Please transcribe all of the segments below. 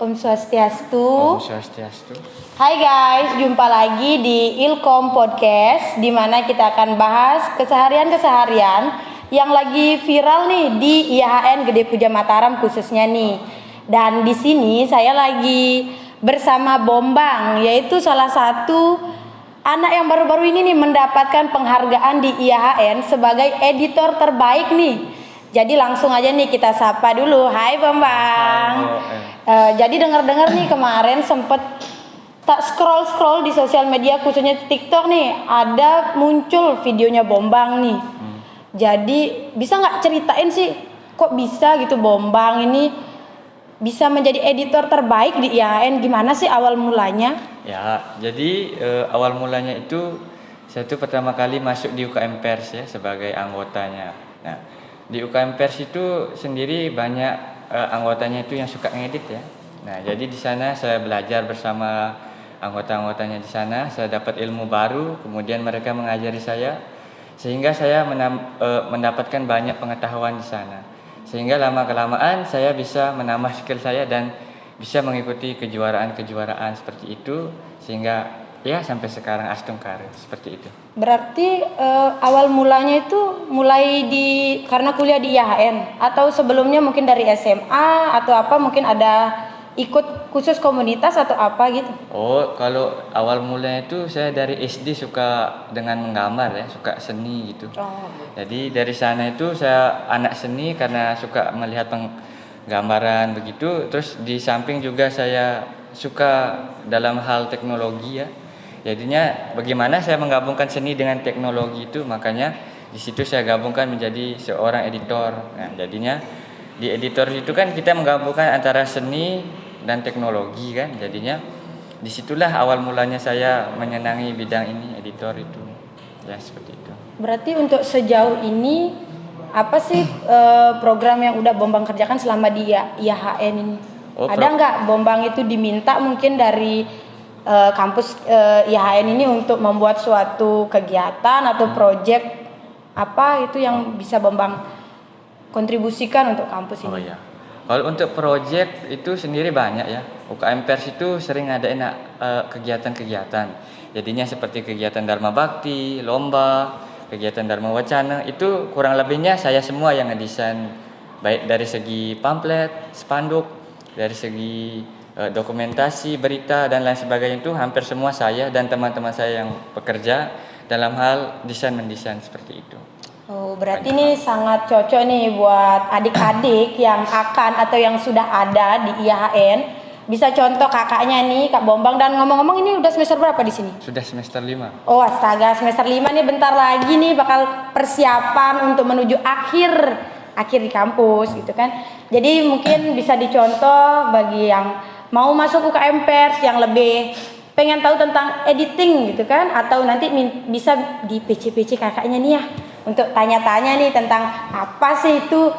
Om Swastiastu. Om Swastiastu. Hai guys, jumpa lagi di Ilkom Podcast, di mana kita akan bahas keseharian-keseharian yang lagi viral nih di IHN Gede Puja Mataram khususnya nih. Dan di sini saya lagi bersama Bombang, yaitu salah satu anak yang baru-baru ini nih mendapatkan penghargaan di IHN sebagai editor terbaik nih. Jadi langsung aja nih kita sapa dulu. Hai Bambang. Jadi dengar-dengar nih kemarin sempet tak scroll di sosial media khususnya TikTok nih ada muncul videonya Bombang nih. Jadi bisa nggak ceritain sih kok bisa gitu Bombang ini bisa menjadi editor terbaik di IHN, gimana sih awal mulanya? Ya, jadi awal mulanya itu saya tuh pertama kali masuk di UKM Pers ya sebagai anggotanya. Nah, di UKM Pers itu sendiri banyak anggotanya itu yang suka ngedit ya. Nah, jadi di sana saya belajar bersama anggota-anggotanya di sana, saya dapat ilmu baru, kemudian mereka mengajari saya sehingga saya mendapatkan banyak pengetahuan di sana. Sehingga lama-kelamaan saya bisa menambah skill saya dan bisa mengikuti kejuaraan-kejuaraan seperti itu sehingga ya sampai sekarang Astung Karir seperti itu. Berarti awal mulanya itu mulai karena kuliah di IHN atau sebelumnya mungkin dari SMA atau apa, mungkin ada ikut khusus komunitas atau apa gitu? Oh, kalau awal mulanya itu saya dari SD suka dengan menggambar ya, suka seni gitu. Jadi dari sana itu saya anak seni karena suka melihat penggambaran begitu. Terus di samping juga saya suka dalam hal teknologi ya. Jadinya bagaimana saya menggabungkan seni dengan teknologi itu, makanya di situ saya gabungkan menjadi seorang editor. Nah, jadinya di editor itu kan kita menggabungkan antara seni dan teknologi kan. Jadinya disitulah awal mulanya saya menyenangi bidang ini, editor itu. Ya seperti itu. Berarti untuk sejauh ini apa sih program yang udah Bombang kerjakan selama di IHN ini? Ada nggak Bombang itu diminta mungkin dari kampus IHN ini untuk membuat suatu kegiatan atau proyek apa itu yang bisa Bombang kontribusikan untuk kampus ini? Oh iya. Kalau untuk proyek itu sendiri banyak ya. UKM Pers itu sering ngadain kegiatan-kegiatan. Jadinya seperti kegiatan Dharma Bakti, lomba, kegiatan Dharma Wacana, itu kurang lebihnya saya semua yang ngedesain, baik dari segi pamflet, spanduk, dari segi dokumentasi, berita dan lain sebagainya, itu hampir semua saya dan teman-teman saya yang bekerja dalam hal mendesain seperti itu. Oh, berarti ini sangat cocok nih buat adik-adik yang akan atau yang sudah ada di IHN. Bisa contoh kakaknya nih, Kak Bombang. Dan ngomong-ngomong ini udah semester berapa di sini? Sudah semester 5. Oh, astaga, semester 5 nih bentar lagi nih bakal persiapan untuk menuju akhir di kampus gitu kan. Jadi mungkin bisa dicontoh bagi yang mau masuk UKM Pers yang lebih pengen tahu tentang editing gitu kan, atau nanti bisa di PC kakaknya nih ya untuk tanya-tanya nih tentang apa sih itu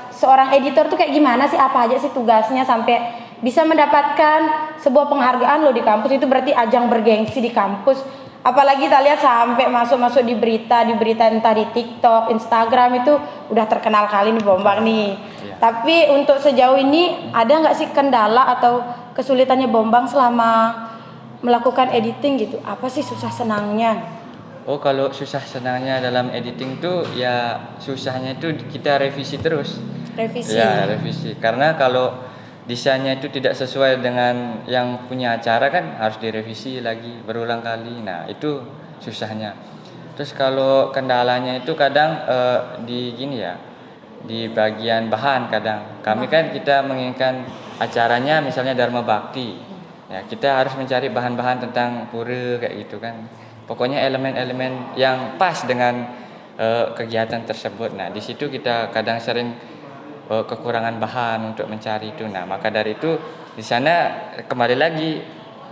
seorang editor tuh kayak gimana sih, apa aja sih tugasnya sampai bisa mendapatkan sebuah penghargaan loh di kampus. Itu berarti ajang bergengsi di kampus. Apalagi kita lihat sampai masuk di berita entah di TikTok, Instagram, itu udah terkenal kali nih Bombang nih. Ya. Tapi untuk sejauh ini ada nggak sih kendala atau kesulitannya Bombang selama melakukan editing gitu? Apa sih susah senangnya? Oh, kalau susah senangnya dalam editing tuh ya susahnya itu kita revisi terus. Revisi. Ya, revisi. Karena kalau desainnya itu tidak sesuai dengan yang punya acara kan harus direvisi lagi berulang kali. Nah, itu susahnya. Terus kalau kendalanya itu kadang di bagian bahan kadang. Kami kan kita menginginkan acaranya misalnya Dharma Bakti. Ya, kita harus mencari bahan-bahan tentang pura kayak gitu kan. Pokoknya elemen-elemen yang pas dengan kegiatan tersebut. Nah, di situ kita kadang sering kekurangan bahan untuk mencari itu. Nah, maka dari itu di sana kembali lagi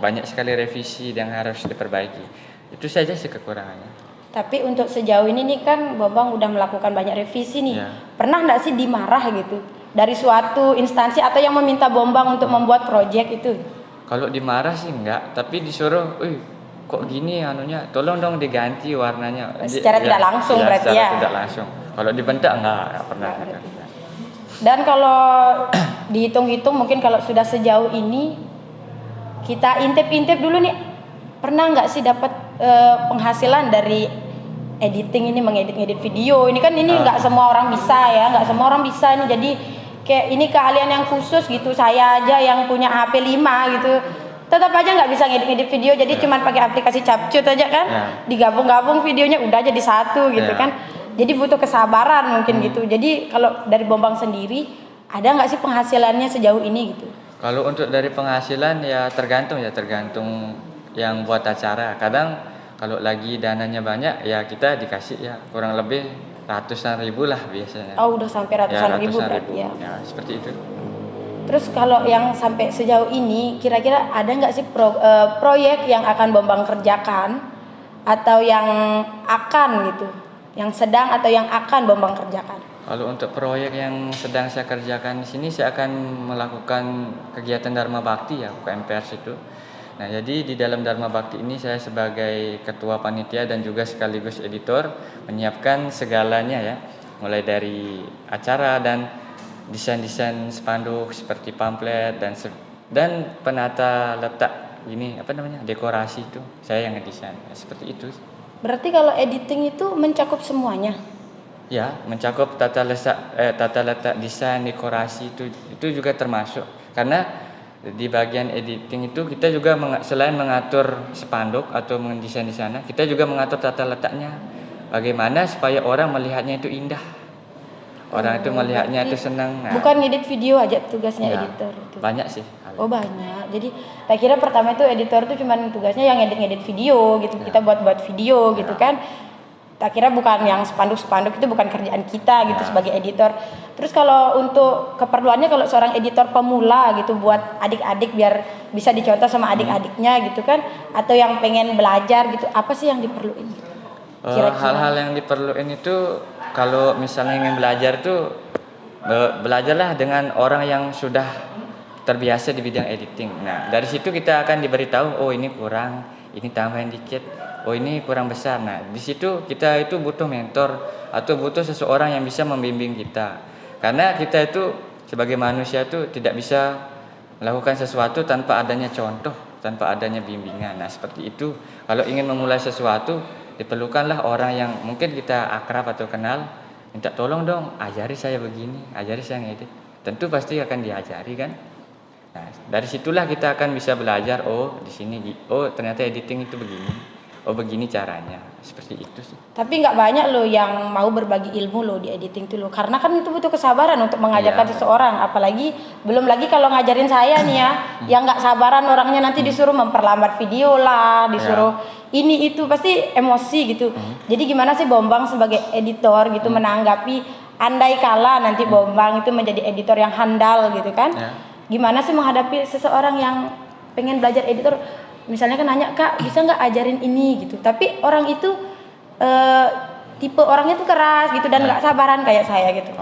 banyak sekali revisi yang harus diperbaiki. Itu saja sih kekurangannya. Tapi untuk sejauh ini nih kan Bambang udah melakukan banyak revisi nih. Ya. Pernah nggak sih dimarah gitu dari suatu instansi atau yang meminta Bambang untuk membuat proyek itu? Kalau dimarah sih enggak, tapi disuruh, kok gini anunya, tolong dong diganti warnanya. Secara tidak langsung berarti ya. Secara tidak langsung. Kalau dibentak enggak pernah. Dan kalau dihitung-hitung mungkin kalau sudah sejauh ini kita intip-intip dulu nih, pernah nggak sih dapat penghasilan dari editing ini, mengedit-ngedit video ini kan, ini nggak semua orang bisa ya, nggak semua orang bisa ini, jadi kayak ini keahlian yang khusus gitu. Saya aja yang punya HP 5 gitu tetap aja nggak bisa ngedit-ngedit video, jadi cuman pakai aplikasi CapCut aja kan, digabung-gabung videonya udah jadi satu gitu kan. Jadi butuh kesabaran mungkin gitu. Jadi kalau dari Bombang sendiri ada nggak sih penghasilannya sejauh ini gitu? Kalau untuk dari penghasilan ya tergantung yang buat acara. Kadang kalau lagi dananya banyak ya kita dikasih ya kurang lebih ratusan ribu lah biasanya. Oh udah sampai ratusan ribu berarti ya. Ya seperti itu. Terus kalau yang sampai sejauh ini kira-kira ada nggak sih proyek yang akan Bombang kerjakan atau yang akan gitu, yang sedang atau yang akan Bombang kerjakan? Kalau untuk proyek yang sedang saya kerjakan di sini, saya akan melakukan kegiatan Dharma Bakti ya, UKMPRS itu. Nah, jadi di dalam Dharma Bakti ini saya sebagai ketua panitia dan juga sekaligus editor menyiapkan segalanya ya, mulai dari acara dan desain-desain spanduk seperti pamflet dan penata letak ini dekorasi itu saya yang ngedesain seperti itu. Berarti kalau editing itu mencakup semuanya? Ya, mencakup tata letak desain dekorasi itu juga termasuk, karena di bagian editing itu kita juga selain mengatur spanduk atau mendesain di sana, kita juga mengatur tata letaknya bagaimana supaya orang melihatnya itu indah, orang itu melihatnya itu senang. Nah, bukan ngedit video aja tugasnya ya, editor itu? banyak sih. Oh banyak. Jadi tak kira pertama itu editor itu cuman tugasnya yang ngedit video gitu, kita buat video gitu kan. Tak kira bukan yang spanduk-spanduk, itu bukan kerjaan kita gitu sebagai editor. Terus kalau untuk keperluannya, kalau seorang editor pemula gitu buat adik-adik biar bisa dicontoh sama adik-adiknya gitu kan, atau yang pengen belajar gitu, apa sih yang diperluin gitu? Hal-hal yang diperluin itu kalau misalnya ingin belajar tuh belajarlah dengan orang yang sudah terbiasa di bidang editing. Nah, dari situ kita akan diberitahu, oh ini kurang, ini tambahin dikit, oh ini kurang besar. Nah, di situ kita itu butuh mentor atau butuh seseorang yang bisa membimbing kita. Karena kita itu sebagai manusia itu tidak bisa melakukan sesuatu tanpa adanya contoh, tanpa adanya bimbingan. Nah, seperti itu. Kalau ingin memulai sesuatu, diperlukanlah orang yang mungkin kita akrab atau kenal, minta tolong dong, ajari saya begini, ajari saya ngedit. Tentu pasti akan diajari kan. Nah, dari situlah kita akan bisa belajar, oh di sini, oh ternyata editing itu begini, oh begini caranya, seperti itu sih. Tapi nggak banyak loh yang mau berbagi ilmu loh di editing tuh loh, karena kan itu butuh kesabaran untuk mengajarkan seseorang, apalagi belum lagi kalau ngajarin saya nih ya, yang nggak sabaran orangnya nanti disuruh memperlambat video lah, disuruh ini itu pasti emosi gitu. Jadi gimana sih Bombang sebagai editor gitu menanggapi andai kala nanti Bombang itu menjadi editor yang handal gitu kan? Gimana sih menghadapi seseorang yang pengen belajar editor, misalnya kan nanya, Kak bisa nggak ajarin ini gitu, tapi orang itu tipe orangnya tuh keras gitu dan nggak sabaran kayak saya gitu.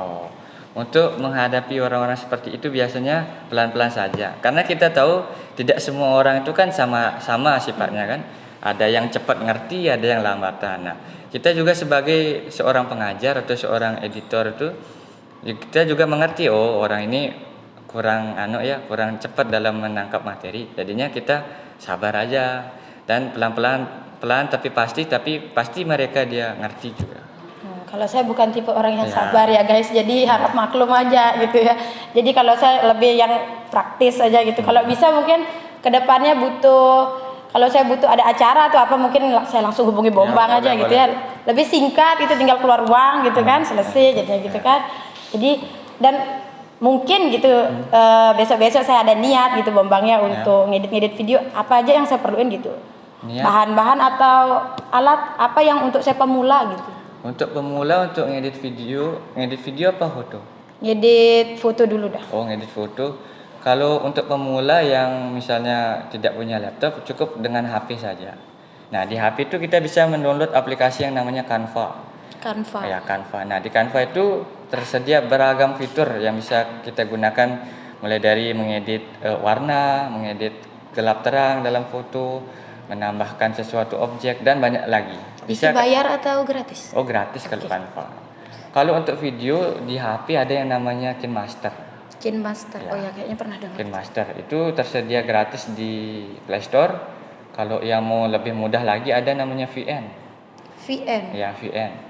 Untuk menghadapi orang-orang seperti itu biasanya pelan-pelan saja, karena kita tahu tidak semua orang itu kan sama sifatnya kan, ada yang cepat ngerti, ada yang lambatan. Nah, kita juga sebagai seorang pengajar atau seorang editor itu kita juga mengerti, oh orang ini kurang cepat dalam menangkap materi, jadinya kita sabar aja dan pelan tapi pasti mereka dia ngerti juga. Kalau saya bukan tipe orang yang sabar ya guys, jadi harap maklum aja gitu ya. Jadi kalau saya lebih yang praktis aja gitu. Kalau bisa mungkin kedepannya kalau saya butuh ada acara atau apa, mungkin saya langsung hubungi Bombang aja gitu ya. Lebih singkat itu, tinggal keluar uang gitu kan, selesai jadinya gitu kan. Jadi dan mungkin gitu besok-besok saya ada niat gitu Bombangnya untuk ngedit video, apa aja yang saya perluin gitu, bahan-bahan atau alat apa yang untuk saya pemula gitu. Untuk pemula, untuk ngedit video apa foto? Ngedit foto dulu dah. Oh, ngedit foto. Kalau untuk pemula yang misalnya tidak punya laptop, cukup dengan HP saja. Nah, di HP itu kita bisa mendownload aplikasi yang namanya Canva. Ya, Canva. Nah, di Canva itu tersedia beragam fitur yang bisa kita gunakan, mulai dari mengedit warna, mengedit gelap terang dalam foto, menambahkan sesuatu objek dan banyak lagi. Bisa bayar atau gratis? Oh, gratis kalau Canva. Kalau untuk video di HP ada yang namanya KineMaster. KineMaster. Ya. Oh ya, kayaknya pernah dengar. KineMaster itu tersedia gratis di Play Store. Kalau yang mau lebih mudah lagi ada namanya VN. VN. Ya, VN.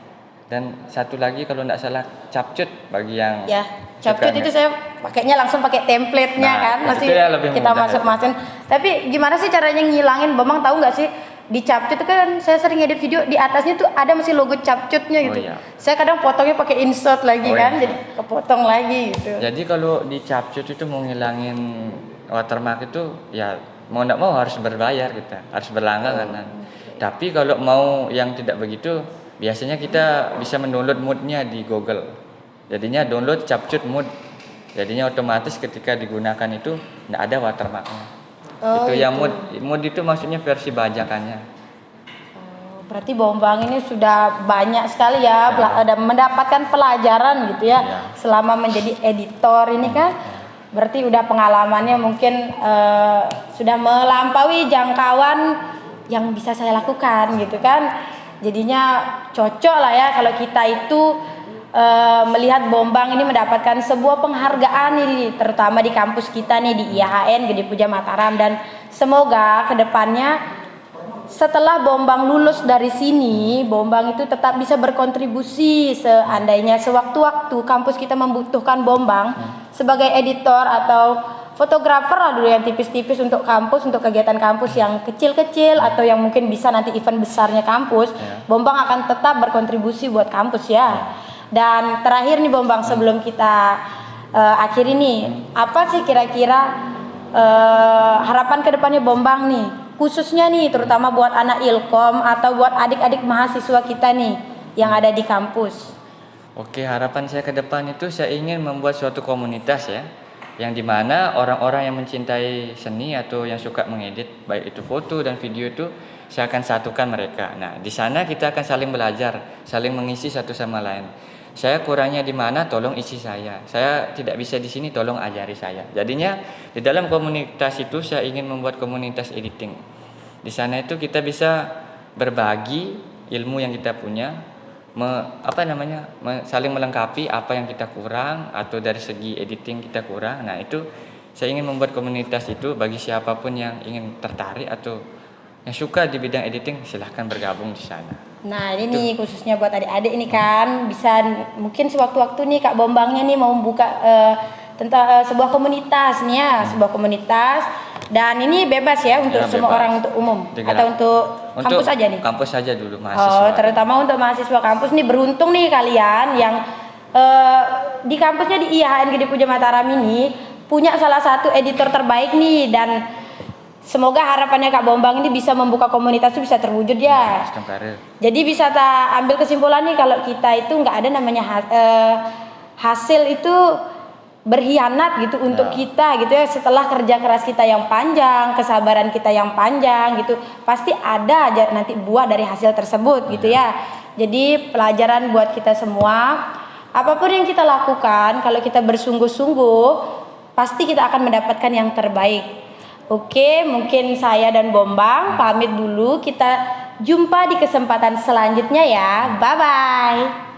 Dan satu lagi kalau tidak salah CapCut bagi yang Ya, CapCut itu saya pakainya langsung pakai template-nya Nah, kan, masih itu ya lebih kita mudah. masuk-masukin. Tapi gimana sih caranya ngilangin? Bambang tahu nggak sih di CapCut itu kan saya sering edit video di atasnya tuh ada masih logo CapCut-nya gitu. iya. Saya kadang potongnya pakai insert lagi Oh, kan, iya. jadi kepotong lagi gitu. Jadi kalau di CapCut itu mau ngilangin watermark itu ya mau tidak mau harus berbayar kita, harus berlangganan. Tapi kalau mau yang tidak begitu, biasanya kita bisa mendownload moodnya di Google. Jadinya download CapCut mood. Jadinya otomatis ketika digunakan itu tidak ada watermarknya. Oh, Itu yang itu. mood itu maksudnya versi bajakannya. Berarti Bambang ini sudah banyak sekali ya, ada mendapatkan pelajaran gitu ya, Iya. selama menjadi editor ini kan. Berarti udah pengalamannya mungkin sudah melampaui jangkauan yang bisa saya lakukan gitu kan. Jadinya cocok lah ya kalau kita itu melihat Bambang ini mendapatkan sebuah penghargaan ini, terutama di kampus kita nih di IAHN Gede Puja Mataram, dan semoga kedepannya setelah Bambang lulus dari sini, Bambang itu tetap bisa berkontribusi seandainya sewaktu-waktu kampus kita membutuhkan Bambang sebagai editor atau fotografer lah dulu yang tipis-tipis untuk kampus, untuk kegiatan kampus yang kecil-kecil atau yang mungkin bisa nanti event besarnya kampus, Bambang akan tetap berkontribusi buat kampus ya. Dan terakhir nih Bambang, sebelum kita akhiri nih, apa sih kira-kira harapan kedepannya Bambang nih, khususnya nih terutama buat anak Ilkom atau buat adik-adik mahasiswa kita nih yang ada di kampus? Oke, harapan saya ke depan itu saya ingin membuat suatu komunitas ya, yang dimana orang-orang yang mencintai seni atau yang suka mengedit baik itu foto dan video itu saya akan satukan mereka. Nah, di sana kita akan saling belajar, saling mengisi satu sama lain. Saya kurangnya di mana, tolong isi saya. Saya tidak bisa di sini, tolong ajari saya. Jadinya di dalam komunitas itu saya ingin membuat komunitas editing. Di sana itu kita bisa berbagi ilmu yang kita punya, saling melengkapi apa yang kita kurang atau dari segi editing kita kurang. Nah, itu saya ingin membuat komunitas itu bagi siapapun yang ingin tertarik atau yang suka di bidang editing, silahkan bergabung di sana. Nah ini nih khususnya buat adik-adik ini kan, bisa mungkin sewaktu-waktu nih Kak Bambangnya nih mau membuka tentang sebuah komunitas nih ya, sebuah komunitas, dan ini bebas ya untuk Ya, semua bebas. orang, untuk umum atau untuk kampus aja nih? Kampus saja dulu, mahasiswa. Oh, terutama untuk mahasiswa kampus nih, beruntung nih kalian yang di kampusnya di IAHN Gede Puja Mataram ini punya salah satu editor terbaik nih, dan semoga harapannya Kak Bambang ini bisa membuka komunitas itu bisa terwujud ya. Jadi bisa ambil kesimpulan nih kalau kita itu nggak ada namanya hasil itu berkhianat gitu untuk kita gitu ya. Setelah kerja keras kita yang panjang, kesabaran kita yang panjang gitu, pasti ada aja nanti buah dari hasil tersebut gitu ya. Jadi pelajaran buat kita semua, apapun yang kita lakukan, kalau kita bersungguh-sungguh, pasti kita akan mendapatkan yang terbaik. Oke, mungkin saya dan Bambang pamit dulu. Kita jumpa di kesempatan selanjutnya ya. Bye-bye.